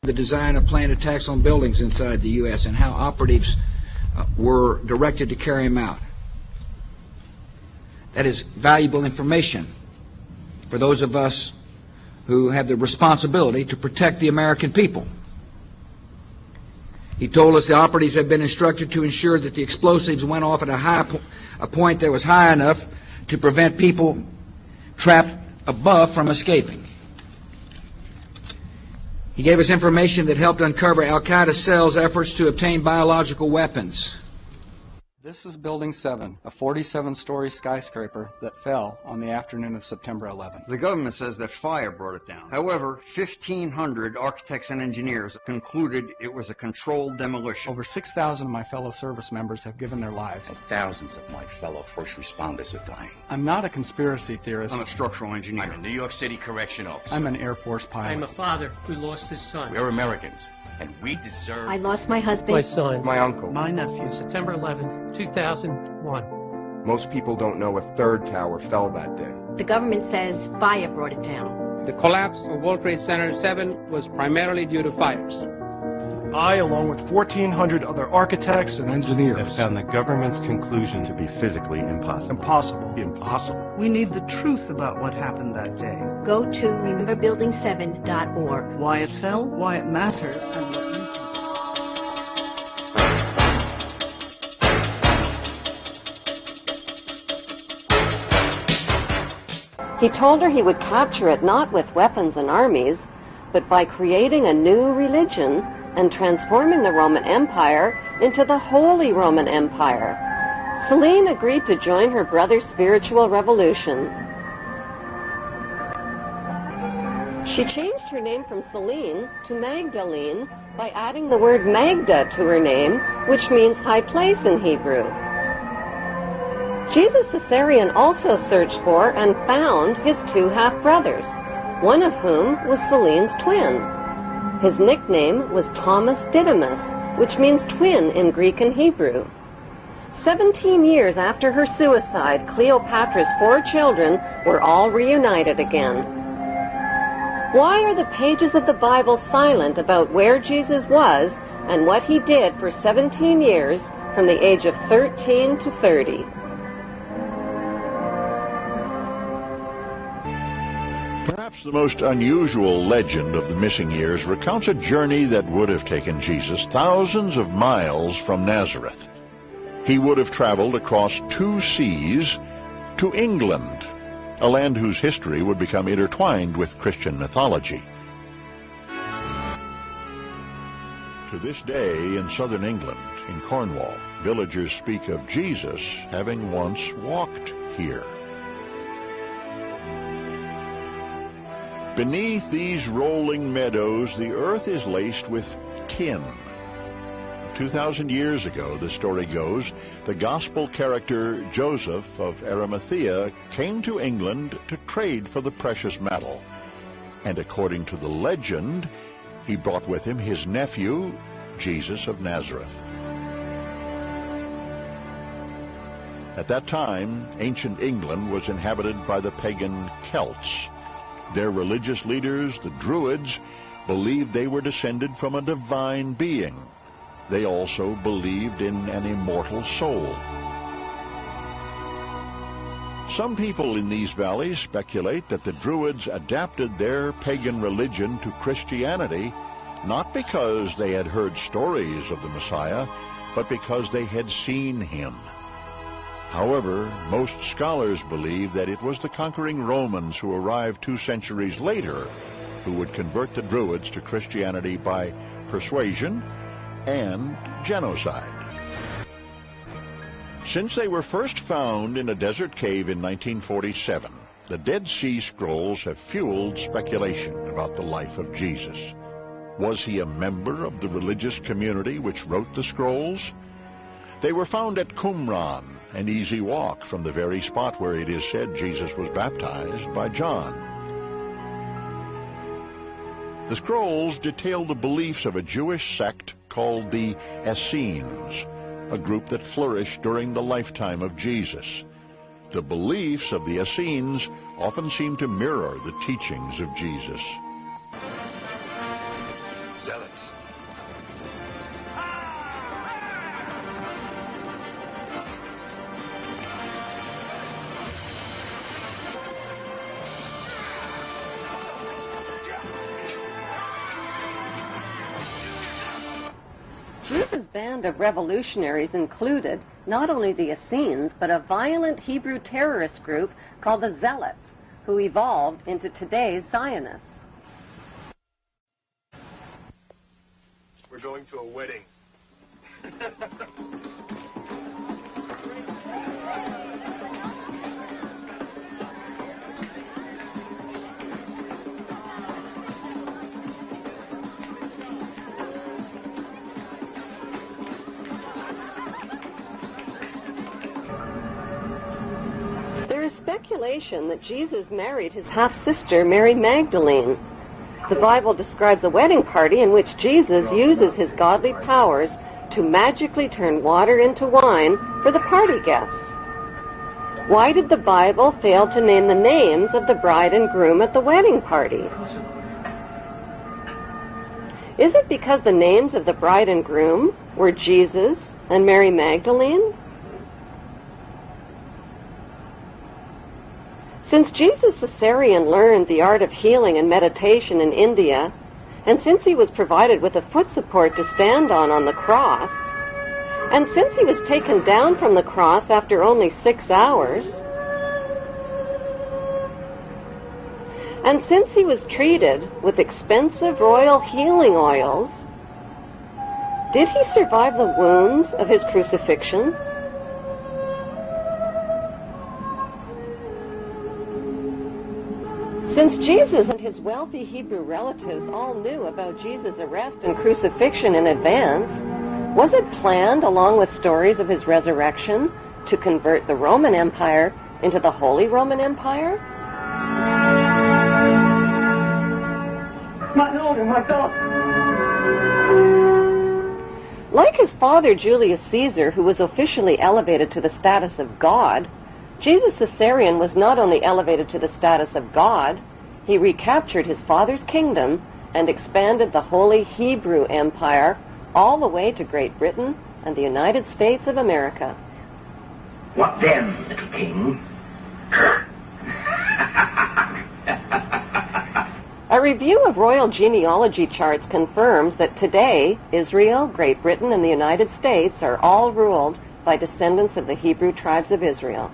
the design of planned attacks on buildings inside the U.S. and how operatives were directed to carry them out. That is valuable information for those of us who have the responsibility to protect the American people. He told us the operatives had been instructed to ensure that the explosives went off at a point that was high enough to prevent people trapped above from escaping. He gave us information that helped uncover Al-Qaeda cells' efforts to obtain biological weapons. This is Building 7, a 47-story skyscraper that fell on the afternoon of September 11th. The government says that fire brought it down. However, 1,500 architects and engineers concluded it was a controlled demolition. Over 6,000 of my fellow service members have given their lives. And thousands of my fellow first responders are dying. I'm not a conspiracy theorist. I'm a structural engineer. I'm a New York City correction officer. I'm an Air Force pilot. I'm a father who lost his son. We're Americans, and we deserve... I lost my husband. My son. My uncle. My nephew. September 11th, 2001. Most people don't know a third tower fell that day. The government says fire brought it down. The collapse of World Trade Center 7 was primarily due to fires. I, along with 1,400 other architects and engineers, have found the government's conclusion to be physically impossible. Impossible. We need the truth about what happened that day. Go to rememberbuilding7.org. Why it fell, why it matters, and what you can do. He told her he would capture it not with weapons and armies, but by creating a new religion and transforming the Roman Empire into the Holy Roman Empire. Celine agreed to join her brother's spiritual revolution. She changed her name from Celine to Magdalene by adding the word Magda to her name, which means high place in Hebrew. Jesus Caesarion also searched for and found his two half-brothers, one of whom was Celine's twin. His nickname was Thomas Didymus, which means twin in Greek and Hebrew. 17 years after her suicide, Cleopatra's 4 children were all reunited again. Why are the pages of the Bible silent about where Jesus was and what he did for 17 years from the age of 13 to 30? Perhaps the most unusual legend of the missing years recounts a journey that would have taken Jesus thousands of miles from Nazareth. He would have traveled across 2 seas to England, a land whose history would become intertwined with Christian mythology. To this day in southern England, in Cornwall, villagers speak of Jesus having once walked here. Beneath these rolling meadows, the earth is laced with tin. 2,000 years ago, the story goes, the gospel character Joseph of Arimathea came to England to trade for the precious metal. And according to the legend, he brought with him his nephew, Jesus of Nazareth. At that time, ancient England was inhabited by the pagan Celts. Their religious leaders, the Druids, believed they were descended from a divine being. They also believed in an immortal soul. Some people in these valleys speculate that the Druids adapted their pagan religion to Christianity, not because they had heard stories of the Messiah, but because they had seen him. However, most scholars believe that it was the conquering Romans who arrived 2 centuries later who would convert the Druids to Christianity by persuasion and genocide. Since they were first found in a desert cave in 1947, the Dead Sea Scrolls have fueled speculation about the life of Jesus. Was he a member of the religious community which wrote the scrolls? They were found at Qumran, an easy walk from the very spot where it is said Jesus was baptized by John. The scrolls detail the beliefs of a Jewish sect called the Essenes, a group that flourished during the lifetime of Jesus. The beliefs of the Essenes often seem to mirror the teachings of Jesus. zealots. Jesus' band of revolutionaries included not only the Essenes, but a violent Hebrew terrorist group called the Zealots, who evolved into today's Zionists. We're going to a wedding. There is speculation that Jesus married his half-sister, Mary Magdalene. The Bible describes a wedding party in which Jesus uses his godly powers to magically turn water into wine for the party guests. Why did the Bible fail to name the names of the bride and groom at the wedding party? Is it because the names of the bride and groom were Jesus and Mary Magdalene? Since Jesus Caesarean learned the art of healing and meditation in India, and since he was provided with a foot support to stand on the cross, and since he was taken down from the cross after only 6 hours, and since he was treated with expensive royal healing oils, did he survive the wounds of his crucifixion? Since Jesus and his wealthy Hebrew relatives all knew about Jesus' arrest and crucifixion in advance, was it planned, along with stories of his resurrection, to convert the Roman Empire into the Holy Roman Empire? My Lord and my God! Like his father Julius Caesar, who was officially elevated to the status of God, Jesus Caesarean was not only elevated to the status of God, he recaptured his father's kingdom and expanded the Holy Hebrew Empire all the way to Great Britain and the United States of America. What then, little king? A review of royal genealogy charts confirms that today, Israel, Great Britain, and the United States are all ruled by descendants of the Hebrew tribes of Israel.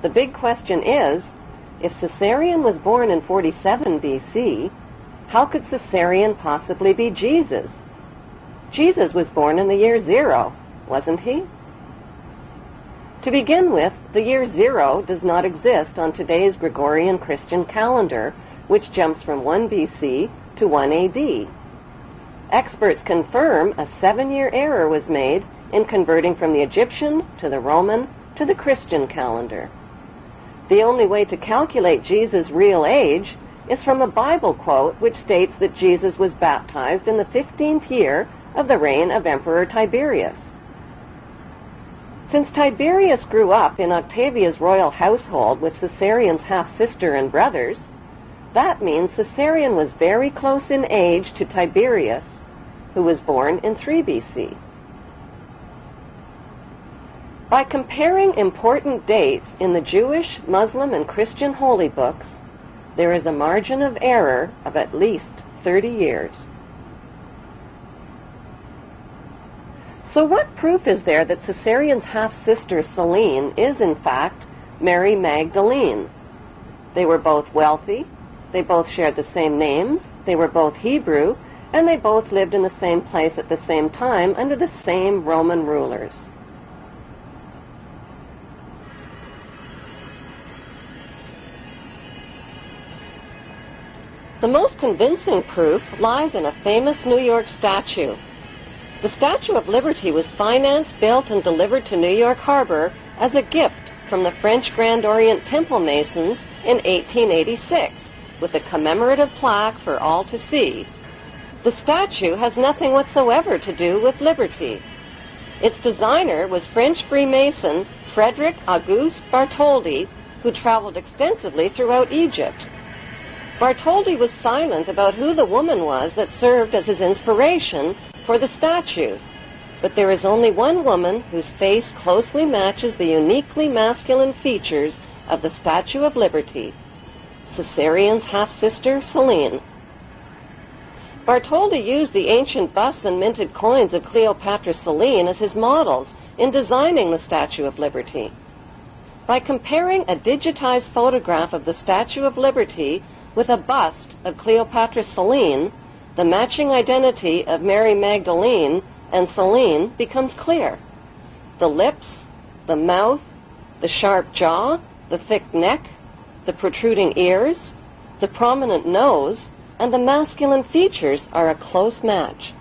The big question is, if Caesarean was born in 47 BC, how could Caesarean possibly be Jesus? Jesus was born in the year 0, wasn't he? To begin with, the year 0 does not exist on today's Gregorian Christian calendar, which jumps from 1 BC to 1 AD. Experts confirm a 7-year error was made in converting from the Egyptian to the Roman to the Christian calendar. The only way to calculate Jesus' real age is from a Bible quote which states that Jesus was baptized in the 15th year of the reign of Emperor Tiberius. Since Tiberius grew up in Octavia's royal household with Caesarean's half-sister and brothers, that means Caesarean was very close in age to Tiberius, who was born in 3 BC. By comparing important dates in the Jewish, Muslim, and Christian holy books, there is a margin of error of at least 30 years. So what proof is there that Caesarean's half-sister Celine is in fact Mary Magdalene? They were both wealthy, they both shared the same names, they were both Hebrew, and they both lived in the same place at the same time under the same Roman rulers. The most convincing proof lies in a famous New York statue. The Statue of Liberty was financed, built, and delivered to New York Harbor as a gift from the French Grand Orient Temple Masons in 1886, with a commemorative plaque for all to see. The statue has nothing whatsoever to do with liberty. Its designer was French Freemason Frederic Auguste Bartholdi, who traveled extensively throughout Egypt. Bartholdi was silent about who the woman was that served as his inspiration for the statue, but there is only one woman whose face closely matches the uniquely masculine features of the Statue of Liberty, Caesarion's half-sister, Selene. Bartholdi used the ancient busts and minted coins of Cleopatra Selene as his models in designing the Statue of Liberty. By comparing a digitized photograph of the Statue of Liberty with a bust of Cleopatra Selene, the matching identity of Mary Magdalene and Selene becomes clear. The lips, the mouth, the sharp jaw, the thick neck, the protruding ears, the prominent nose, and the masculine features are a close match.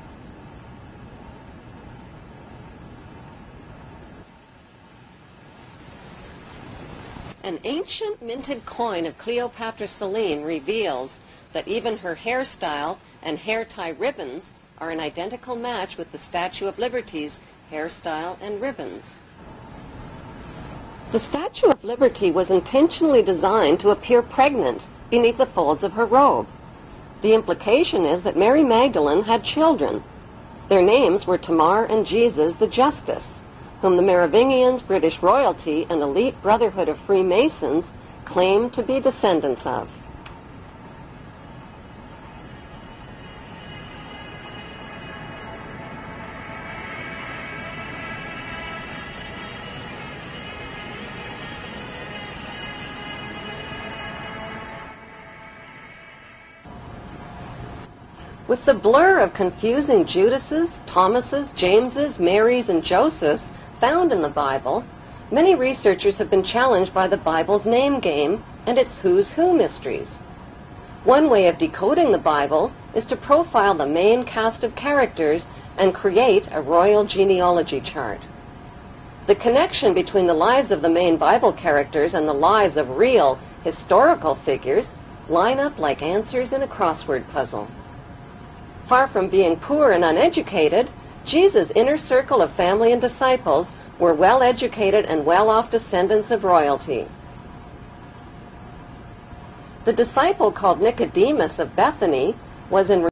An ancient minted coin of Cleopatra Selene reveals that even her hairstyle and hair tie ribbons are an identical match with the Statue of Liberty's hairstyle and ribbons. The Statue of Liberty was intentionally designed to appear pregnant beneath the folds of her robe. The implication is that Mary Magdalene had children. Their names were Tamar and Jesus the Justice, whom the Merovingians, British royalty, and elite brotherhood of Freemasons claimed to be descendants of. With the blur of confusing Judases, Thomases, Jameses, Marys, and Josephs found in the Bible, many researchers have been challenged by the Bible's name game and its who's who mysteries. One way of decoding the Bible is to profile the main cast of characters and create a royal genealogy chart. The connection between the lives of the main Bible characters and the lives of real historical figures line up like answers in a crossword puzzle. Far from being poor and uneducated, Jesus' inner circle of family and disciples were well-educated and well-off descendants of royalty. The disciple called Nicodemus of Bethany was in